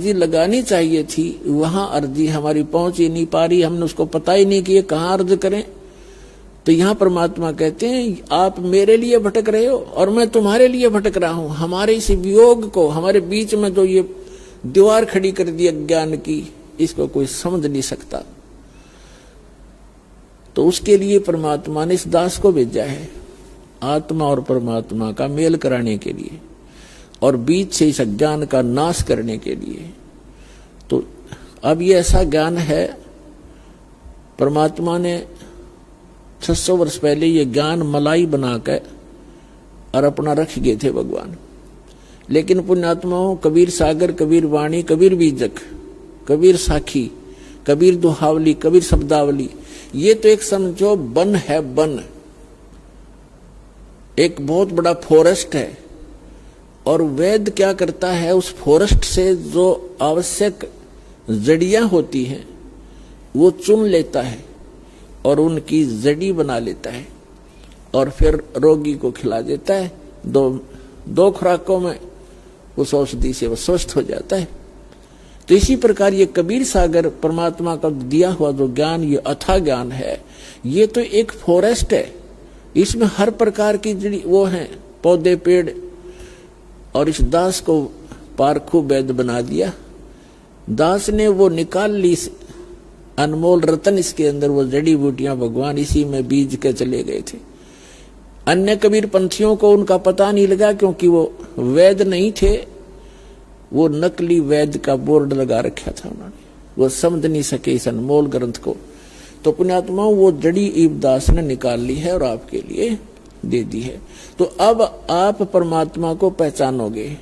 अर्जी लगानी चाहिए थी, वहां अर्जी हमारी पहुंच ही नहीं पा रही, हमने उसको पता ही नहीं कि ये कहाँ अर्ज करें। तो यहाँ परमात्मा कहते हैं आप मेरे लिए भटक रहे हो और मैं तुम्हारे लिए भटक रहा हूं। हमारे इस वियोग को, हमारे बीच में जो ये दीवार खड़ी कर दी अज्ञान की, इसको कोई समझ नहीं सकता। तो उसके लिए परमात्मा ने इस दास को भेजा है, आत्मा और परमात्मा का मेल कराने के लिए और बीच से इस अज्ञान का नाश करने के लिए। तो अब ये ऐसा ज्ञान है, परमात्मा ने 600 वर्ष पहले ये ज्ञान मलाई बनाकर और अपना रख गए थे भगवान। लेकिन पुण्यात्माओं, कबीर सागर, कबीर वाणी, कबीर बीजक, कबीर साखी, कबीर दोहावली, कबीर शब्दावली, ये तो एक समझो वन है, वन एक बहुत बड़ा फॉरेस्ट है। और वेद क्या करता है, उस फॉरेस्ट से जो आवश्यक जड़ियां होती हैं वो चुन लेता है और उनकी जड़ी बना लेता है और फिर रोगी को खिला देता है। दो खुराकों में उस औषधि से वो स्वस्थ हो जाता है। तो इसी प्रकार ये कबीर सागर परमात्मा का दिया हुआ जो ज्ञान, ये अथाह ज्ञान है, ये तो एक फॉरेस्ट है। इसमें हर प्रकार की जड़ी वो है, पौधे पेड़, और इस दास को पारखू वैद बना दिया। दास ने वो निकाल ली अनमोल रतन, इसके अंदर वो जड़ी बूटियां भगवान इसी में बीज के चले गए थे। अन्य कबीर पंथियों को उनका पता नहीं लगा क्योंकि वो वैद नहीं थे, वो नकली वैद का बोर्ड लगा रखा था उन्होंने, वो समझ नहीं सके इस अनमोल ग्रंथ को। तो पुण्यात्माओं, वो जड़ी ईबदास ने निकाल ली है और आपके लिए दे दी है। तो अब आप परमात्मा को पहचानोगे,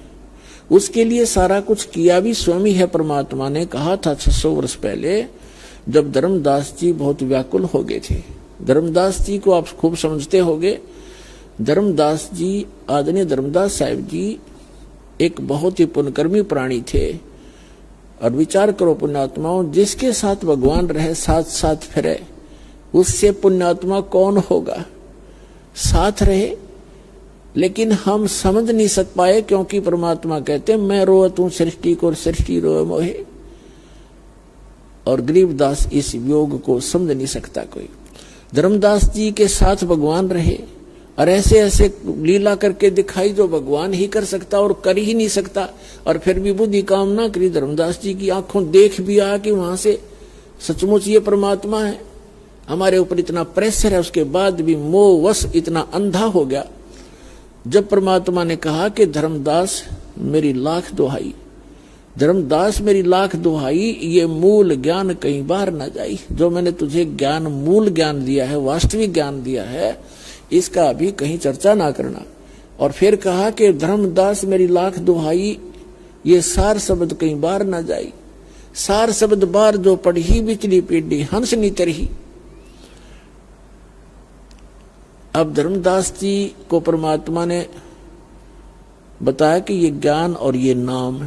उसके लिए सारा कुछ किया भी स्वयं ही है। परमात्मा ने कहा था 600 वर्ष पहले, जब धर्मदास जी बहुत व्याकुल हो गए थे। धर्मदास जी को आप खूब समझते होंगे। धर्मदास जी, आदरणीय धर्मदास साहिब जी एक बहुत ही पुण्यकर्मी प्राणी थे। और विचार करो पुण्यात्माओं, जिसके साथ भगवान रहे, साथ साथ फिरे, उससे पुण्यात्मा कौन होगा। साथ रहे, लेकिन हम समझ नहीं सक पाए क्योंकि परमात्मा कहते मैं रोवत हूं सृष्टि को, सृष्टि रोए मोहे। और गरीबदास इस योग को समझ नहीं सकता कोई। धर्मदास जी के साथ भगवान रहे और ऐसे ऐसे लीला करके दिखाई जो भगवान ही कर सकता और कर ही नहीं सकता। और फिर भी बुद्धि काम ना करी, धर्मदास जी की आंखों देख भी आ कि वहां से सचमुच ये परमात्मा है। हमारे ऊपर इतना प्रेशर है, उसके बाद भी मोहवश इतना अंधा हो गया। जब परमात्मा ने कहा कि धर्मदास मेरी लाख दुहाई, धर्मदास मेरी लाख दुहाई, ये मूल ज्ञान कई बार न जाई। जो मैंने तुझे ज्ञान, मूल ज्ञान दिया है, वास्तविक ज्ञान दिया है, इसका अभी कहीं चर्चा ना करना। और फिर कहा कि धर्मदास मेरी लाख दुहाई, ये सार शब्द कई बार न जाई। सार शब्द बार जो पढ़ी बिचली पीढ़ी हंस नी तरही। अब धर्मदास जी को परमात्मा ने बताया कि ये ज्ञान और ये नाम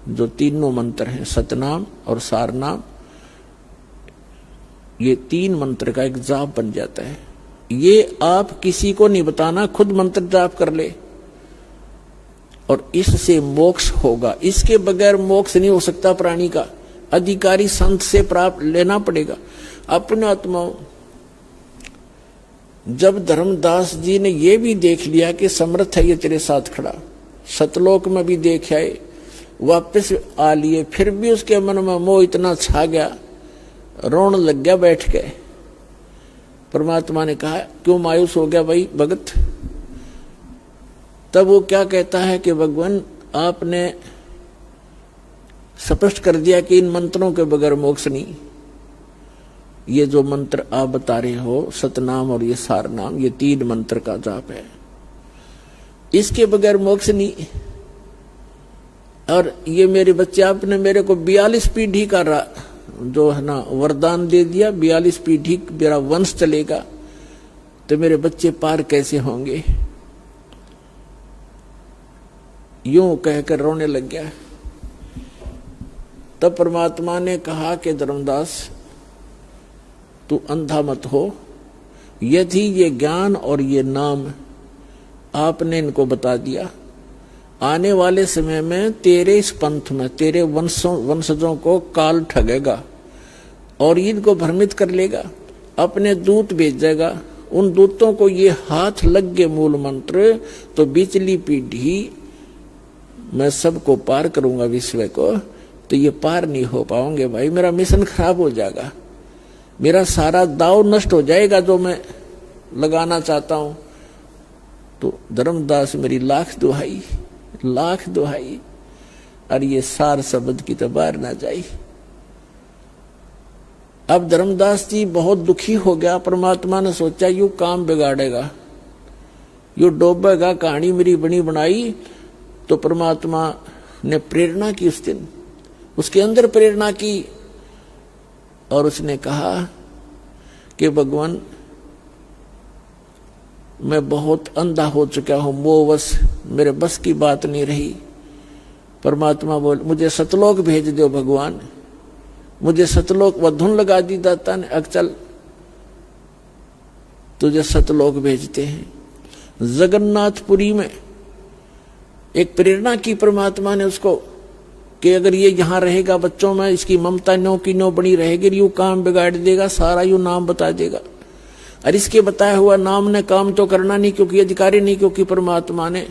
जो तीनों मंत्र हैं, सतनाम और सारनाम, ये तीन मंत्र का एक जाप बन जाता है। ये आप किसी को नहीं बताना, खुद मंत्र जाप कर ले और इससे मोक्ष होगा। इसके बगैर मोक्ष नहीं हो सकता प्राणी का, अधिकारी संत से प्राप्त लेना पड़ेगा। अपने आत्माओं, जब धर्मदास जी ने ये भी देख लिया कि समर्थ है ये तेरे साथ खड़ा, सतलोक में भी देख आए, वापस आ लिए, फिर भी उसके मन में मोह इतना छा गया, रोने लग गया बैठ के। परमात्मा ने कहा क्यों मायूस हो गया भाई भगत। तब वो क्या कहता है कि भगवान आपने स्पष्ट कर दिया कि इन मंत्रों के बगैर मोक्ष नहीं। ये जो मंत्र आप बता रहे हो, सतनाम और ये सारनाम, ये तीन मंत्र का जाप है, इसके बगैर मोक्ष नहीं। और ये मेरे बच्चे, आपने मेरे को 42 पीढ़ी का जो है ना वरदान दे दिया, 42 पीढ़ी मेरा वंश चलेगा, तो मेरे बच्चे पार कैसे होंगे। यूं कहकर रोने लग गया। तब परमात्मा ने कहा कि धर्मदास तू अंधा मत हो, यदि ये ज्ञान और ये नाम आपने इनको बता दिया आने वाले समय में तेरे इस पंथ में तेरे वंशजों को काल ठगेगा और इनको भ्रमित कर लेगा, अपने दूत भेजेगा, उन दूतों को ये हाथ लग गए मूल मंत्र तो बिचली पीढ़ी मैं सबको पार करूंगा विश्व को, तो ये पार नहीं हो पाओगे भाई, मेरा मिशन खराब हो जाएगा, मेरा सारा दाव नष्ट हो जाएगा जो मैं लगाना चाहता हूं। तो धर्मदास मेरी लाख दुहाई और ये सार शब्द की तो बाहर ना जाई। अब धर्मदास जी बहुत दुखी हो गया। परमात्मा ने सोचा यू काम बिगाड़ेगा, यू डोबेगा, कहानी मेरी बनी बनाई। तो परमात्मा ने प्रेरणा की उस दिन, उसके अंदर प्रेरणा की और उसने कहा कि भगवान मैं बहुत अंधा हो चुका हूं, मोहवश मेरे बस की बात नहीं रही। परमात्मा बोल मुझे सतलोक भेज दो भगवान, मुझे सतलोक व धुन लगा दी दाता ने, चल तुझे सतलोक भेजते हैं। जगन्नाथपुरी में एक प्रेरणा की परमात्मा ने उसको कि अगर ये यहां रहेगा बच्चों में इसकी ममता नो की नो बनी रहेगी, यू काम बिगाड़ देगा, सारा यू नाम बता देगा। और इसके बताया हुआ नाम ने काम तो करना नहीं, क्योंकि अधिकारी नहीं, क्योंकि परमात्मा ने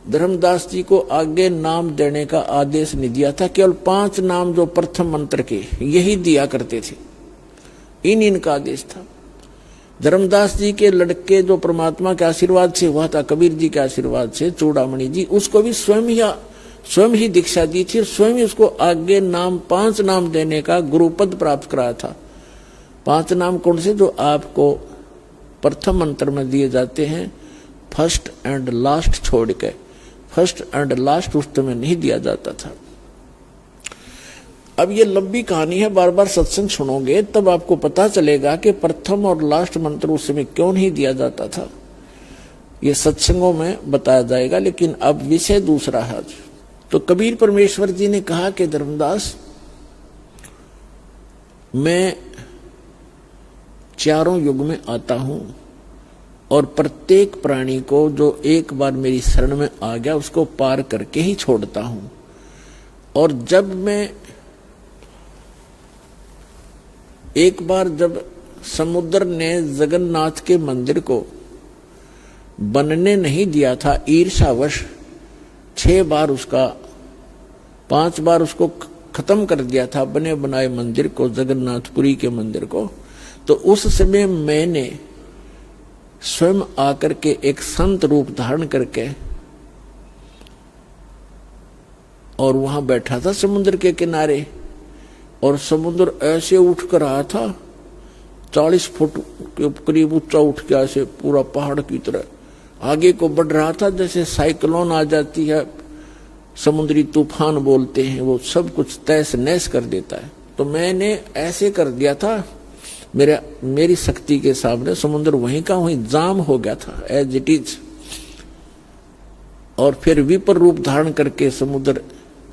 धर्मदास जी को आगे नाम देने का आदेश नहीं दिया था। केवल 5 नाम जो प्रथम मंत्र के यही दिया करते थे, इनका आदेश था। धर्मदास जी के लड़के जो परमात्मा के आशीर्वाद से हुआ था, कबीर जी के आशीर्वाद से, चूड़ामणि जी, उसको भी स्वयं ही दीक्षा दी थी और स्वयं ही उसको आगे नाम 5 नाम देने का गुरुपद प्राप्त कराया था। 5 नाम कौन से? जो आपको प्रथम मंत्र में दिए जाते हैं, फर्स्ट एंड लास्ट छोड़ के। फर्स्ट एंड लास्ट उस समय नहीं दिया जाता था। अब ये लंबी कहानी है, बार बार सत्संग सुनोगे तब आपको पता चलेगा कि प्रथम और लास्ट मंत्र उस समय क्यों नहीं दिया जाता था। ये सत्संगों में बताया जाएगा, लेकिन अब विषय दूसरा है। तो कबीर परमेश्वर जी ने कहा कि धर्मदास मैं चारों युग में आता हूं और प्रत्येक प्राणी को जो एक बार मेरी शरण में आ गया उसको पार करके ही छोड़ता हूं। और जब मैं एक बार जब समुद्र ने जगन्नाथ के मंदिर को बनने नहीं दिया था, ईर्ष्यावश 6 बार उसका 5 बार उसको खत्म कर दिया था, बने बनाए मंदिर को, जगन्नाथपुरी के मंदिर को। तो उस समय मैंने स्वयं आकर के एक संत रूप धारण करके और वहां बैठा था समुद्र के किनारे, और समुद्र ऐसे उठ कर रहा था, 40 फुट के करीब ऊंचा उठ के ऐसे पूरा पहाड़ की तरह आगे को बढ़ रहा था। जैसे साइक्लोन आ जाती है, समुद्री तूफान बोलते हैं, वो सब कुछ तहस नहस कर देता है। तो मैंने ऐसे कर दिया था, मेरी शक्ति के सामने समुद्र वहीं का वहीं जाम हो गया था, एज इट इज। और फिर विपर रूप धारण करके समुद्र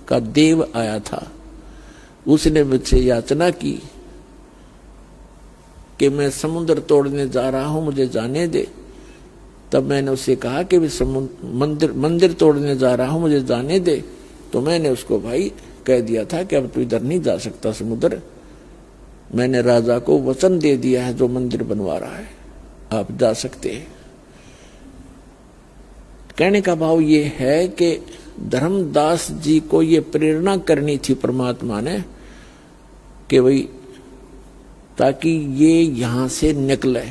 का देव आया था, उसने मुझसे याचना की कि मैं समुद्र तोड़ने जा रहा हूं, मुझे जाने दे। तब मैंने उससे कहा कि मंदिर तोड़ने जा रहा हूं, मुझे जाने दे। तो मैंने उसको भाई कह दिया था कि अब तू इधर नहीं जा सकता समुद्र, मैंने राजा को वचन दे दिया है जो मंदिर बनवा रहा है, आप जा सकते हैं। कहने का भाव ये है कि धर्मदास जी को ये प्रेरणा करनी थी परमात्मा ने कि भाई ताकि ये यहां से निकले।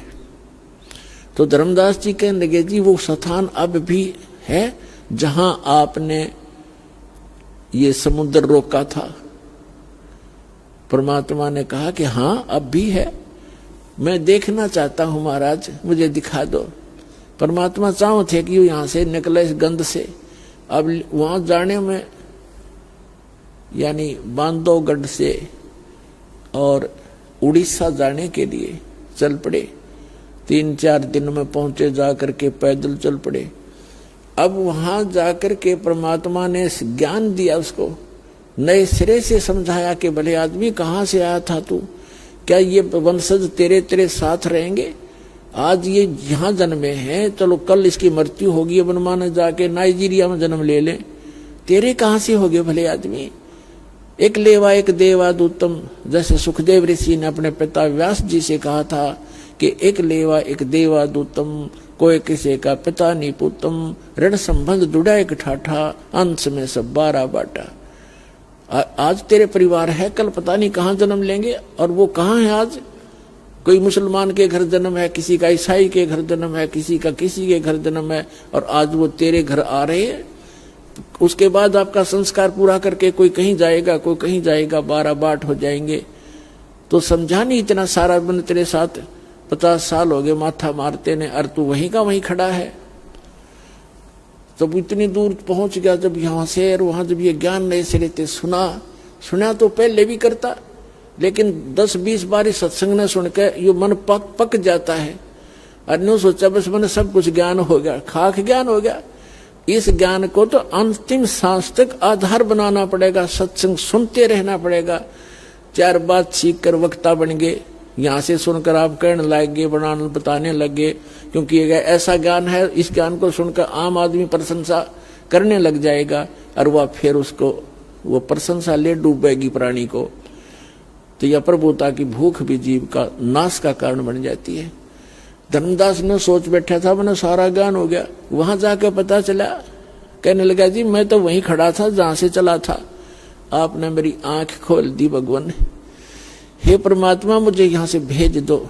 तो धर्मदास जी कहने लगे जी वो स्थान अब भी है जहां आपने ये समुद्र रोका था। परमात्मा ने कहा कि हां अब भी है, मैं देखना चाहता हूं महाराज, मुझे दिखा दो। परमात्मा चाहो थे कि यहां से निकले इस गंध से। अब वहां जाने में यानी बांधवगढ़ से और उड़ीसा जाने के लिए चल पड़े, 3-4 दिन में पहुंचे, जाकर के पैदल चल पड़े। अब वहां जाकर के परमात्मा ने ज्ञान दिया, उसको नए सिरे से समझाया कि भले आदमी कहां से आया था तू, क्या ये वंशज तेरे साथ रहेंगे? आज ये यहां जन्मे हैं, चलो कल इसकी मृत्यु होगी, अपन माने जाके नाइजीरिया में जन्म ले लें, तेरे कहां से हो गए भले आदमी। एक लेवा एक देवादूतम, जैसे सुखदेव ऋषि ने अपने पिता व्यास जी से कहा था कि एक लेवा एक देवादूतम, कोई किसी का पिता नहीं पुतम, ऋण संबंध जुड़ा एक ठाठा, अंश में सब 12 बाटा। आज तेरे परिवार है, कल पता नहीं कहां जन्म लेंगे, और वो कहां है आज। कोई मुसलमान के घर जन्म है, किसी का ईसाई के घर जन्म है, किसी का किसी के घर जन्म है, और आज वो तेरे घर आ रहे हैं। उसके बाद आपका संस्कार पूरा करके कोई कहीं जाएगा, कोई कहीं जाएगा, 12 बाट हो जाएंगे। तो समझा नहीं, इतना सारा बन तेरे साथ 50 साल हो गए माथा मारते ने, और तू वहीं का वहीं खड़ा है। तब इतनी दूर पहुंच गया जब यहां से, और वहां जब ये ज्ञान नए सिरे से सुना तो पहले भी करता, लेकिन 10-20 बार सत्संग ने सुनकर ये मन पक जाता है। और न्यू सोचा बस मैंने सब कुछ ज्ञान हो गया, खाक ज्ञान हो गया। इस ज्ञान को तो अंतिम सांस तक आधार बनाना पड़ेगा, सत्संग सुनते रहना पड़ेगा। 4 बात सीख कर वक्ता बन गए, यहां से सुनकर आप कहने लगे, बताने लगे, क्योंकि ये ऐसा ज्ञान है, इस ज्ञान को सुनकर आम आदमी प्रशंसा करने लग जाएगा, और वह फिर उसको वो प्रशंसा ले डूबेगी प्राणी को। तो यह प्रभुता की भूख भी जीव का नाश का कारण बन जाती है। धर्मदास ने सोच बैठा था मैंने सारा ज्ञान हो गया, वहां जाकर पता चला, कहने लगा जी मैं तो वहीं खड़ा था जहां से चला था, आपने मेरी आंख खोल दी भगवान। हे परमात्मा मुझे यहां से भेज दो,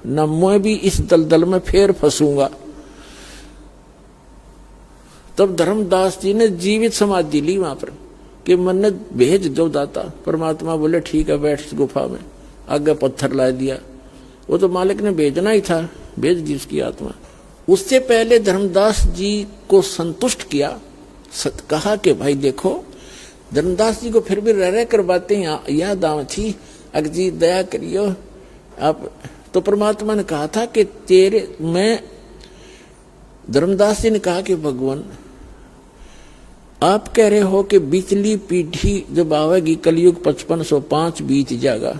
न मैं भी इस दलदल में फिर फंसूंगा। तब धर्मदास जी ने जीवित समाधि ली वहां पर कि मन भेज दो दाता। परमात्मा बोले ठीक है, बैठ इस गुफा में। आगे पत्थर ला दिया, वो तो मालिक ने भेजना ही था, भेज दी उसकी आत्मा। उससे पहले धर्मदास जी को संतुष्ट किया, कहा कि भाई देखो, धर्मदास जी को फिर भी रह कर बातें याद आव थी, अगजी दया करियो आप। तो परमात्मा ने कहा था कि धर्मदास जी ने कहा कि भगवान आप कह रहे हो कि बिचली पीढ़ी जब आवेगी, कलयुग 5505 बीत जाएगा,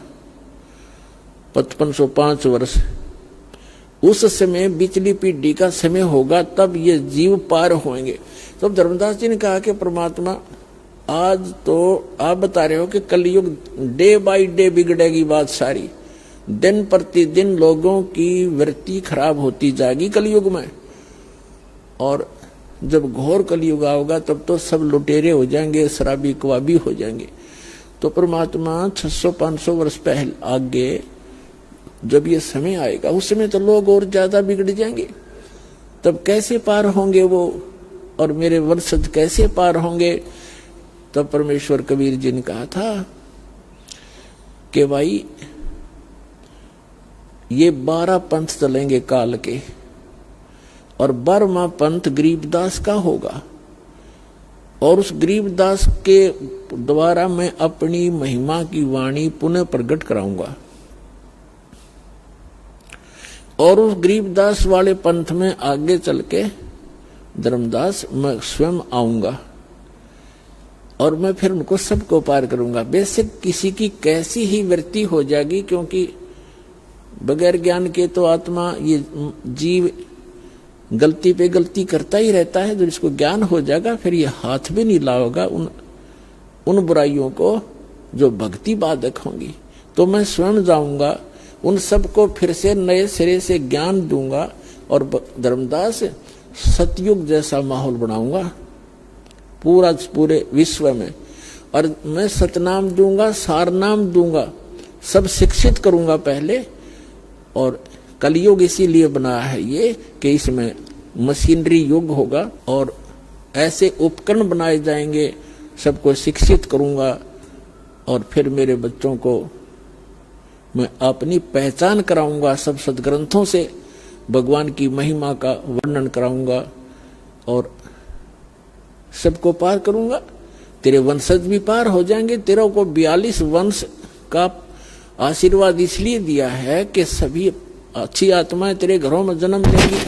5505 वर्ष, उस समय बिचली पीढ़ी का समय होगा, तब ये जीव पार होंगे। तो धर्मदास जी ने कहा कि परमात्मा आज तो आप बता रहे हो कि कलयुग डे बाय डे बिगड़ेगी बात सारी, दिन प्रतिदिन लोगों की वृत्ति खराब होती जाएगी कलयुग में, और जब घोर कलयुग आओगा तब तो सब लुटेरे हो जाएंगे, शराबी कवाबी हो जाएंगे। तो परमात्मा 600-500 वर्ष पहले आगे जब ये समय आएगा, उस समय तो लोग और ज्यादा बिगड़ जाएंगे, तब कैसे पार होंगे वो, और मेरे वंशज कैसे पार होंगे। तब परमेश्वर कबीर जी ने कहा था कि भाई ये 12 पंथ चलेंगे काल के, और 12वां पंथ गरीबदास का होगा, और उस गरीबदास के द्वारा मैं अपनी महिमा की वाणी पुनः प्रकट कराऊंगा, और उस गरीबदास वाले पंथ में आगे चल के धर्मदास मैं स्वयं आऊंगा, और मैं फिर उनको सबको पार करूंगा। बेशक किसी की कैसी ही वृत्ति हो जाएगी, क्योंकि बगैर ज्ञान के तो आत्मा ये जीव गलती पे गलती करता ही रहता है। जब इसको ज्ञान हो जाएगा फिर ये हाथ भी नहीं लाओगा उन बुराइयों को जो भक्ति बाधक होंगी। तो मैं स्वयं जाऊंगा, उन सबको फिर से नए सिरे से ज्ञान दूंगा, और धर्मदास सतयुग जैसा माहौल बनाऊंगा पूरे विश्व में, और मैं सतनाम दूंगा, सारनाम दूंगा, सब शिक्षित करूंगा पहले। और कलयुग इसीलिए बनाया है ये कि इसमें मशीनरी युग होगा, और ऐसे उपकरण बनाए जाएंगे, सबको शिक्षित करूंगा, और फिर मेरे बच्चों को मैं अपनी पहचान कराऊंगा, सब सदग्रंथों से भगवान की महिमा का वर्णन कराऊंगा, और सबको पार करूंगा। तेरे वंशज भी पार हो जाएंगे। तेरे को 42 वंश का आशीर्वाद इसलिए दिया है कि सभी अच्छी आत्माएं तेरे घरों में जन्म लेंगी,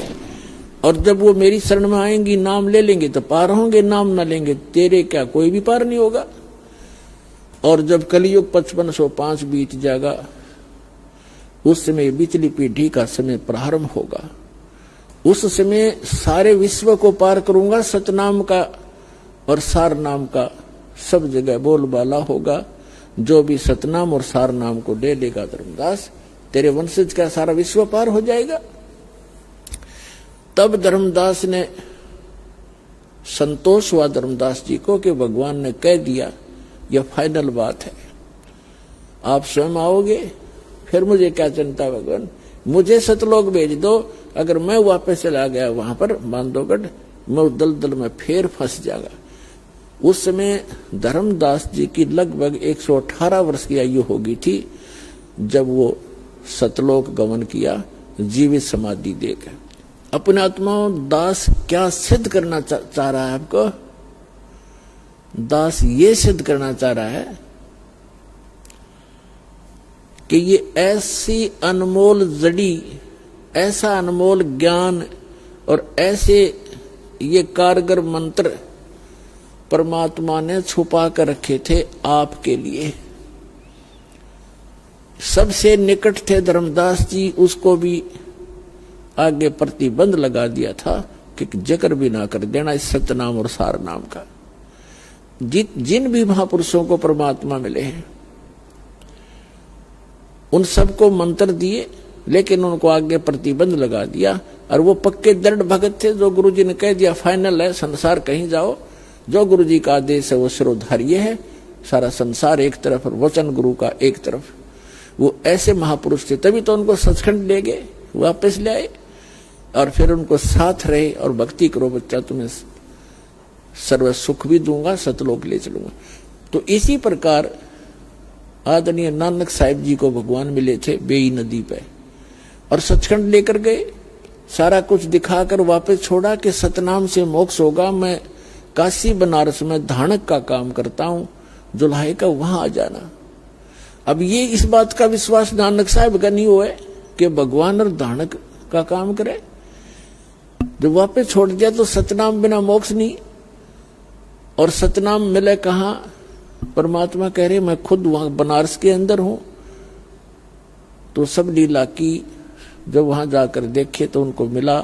और जब वो मेरी शरण में आएंगी, नाम ले लेंगे तो पार होंगे, नाम न लेंगे तेरे क्या कोई भी पार नहीं होगा। और जब कलयुग 5505 बीत जाएगा उस समय बिचली पीढ़ी का समय प्रारंभ होगा। उस समय सारे विश्व को पार करूंगा, सतनाम का और सार नाम का सब जगह बोलबाला होगा। जो भी सतनाम और सार नाम को ले लेगा धर्मदास, तेरे वंशज का सारा विश्व पार हो जाएगा। तब धर्मदास ने संतोष हुआ धर्मदास जी को कि भगवान ने कह दिया, यह फाइनल बात है, आप स्वयं आओगे, फिर मुझे क्या चिंता भगवान, मुझे सतलोक भेज दो। अगर मैं वापस चला गया वहां पर बांधवगढ़, मैं दलदल में फिर फंस जाएगा। उस समय धर्मदास जी की लगभग 118 वर्ष की आयु हो गई थी जब वो सतलोक गमन किया जीवित समाधि देकर। अपने आत्माओं, दास क्या सिद्ध करना चाह रहा है आपको? दास ये सिद्ध करना चाह रहा है कि ये ऐसी अनमोल जड़ी, ऐसा अनमोल ज्ञान और ऐसे ये कारगर मंत्र परमात्मा ने छुपा कर रखे थे आपके लिए। सबसे निकट थे धर्मदास जी, उसको भी आगे प्रतिबंध लगा दिया था कि जिक्र भी ना कर देना इस सतनाम और सार नाम का। जिन भी महापुरुषों को परमात्मा मिले हैं उन सबको मंत्र दिए, लेकिन उनको आगे प्रतिबंध लगा दिया। और वो पक्के दृढ़ भगत थे, जो गुरुजी ने कह दिया फाइनल है, संसार कहीं जाओ, जो गुरुजी का आदेश है वो शिरोधार्य है, सारा संसार एक तरफ और वचन गुरु का एक तरफ। वो ऐसे महापुरुष थे, तभी तो उनको सचखंड ले गए, वापस ले आए और फिर उनको साथ रहे और भक्ति करो बच्चा, तुम्हें सर्व सुख भी दूंगा, सतलोक ले चलूंगा। तो इसी प्रकार आदरणीय नानक साहिब जी को भगवान मिले थे बेई नदी पे और सचखंड लेकर गए, सारा कुछ दिखाकर वापस छोड़ा कि सतनाम से मोक्ष होगा। मैं काशी बनारस में धानक का काम करता हूं, जुलाई का वहां आ जाना। अब ये इस बात का विश्वास नानक साहब का नहीं हुआ कि भगवान और धानक का काम करे। जब वापस छोड़ दिया तो सतनाम बिना मोक्ष नहीं, और सतनाम मिले कहां? परमात्मा कह रहे मैं खुद वहां बनारस के अंदर हूं। तो सब लीला की, जब वहां जाकर देखे तो उनको मिला।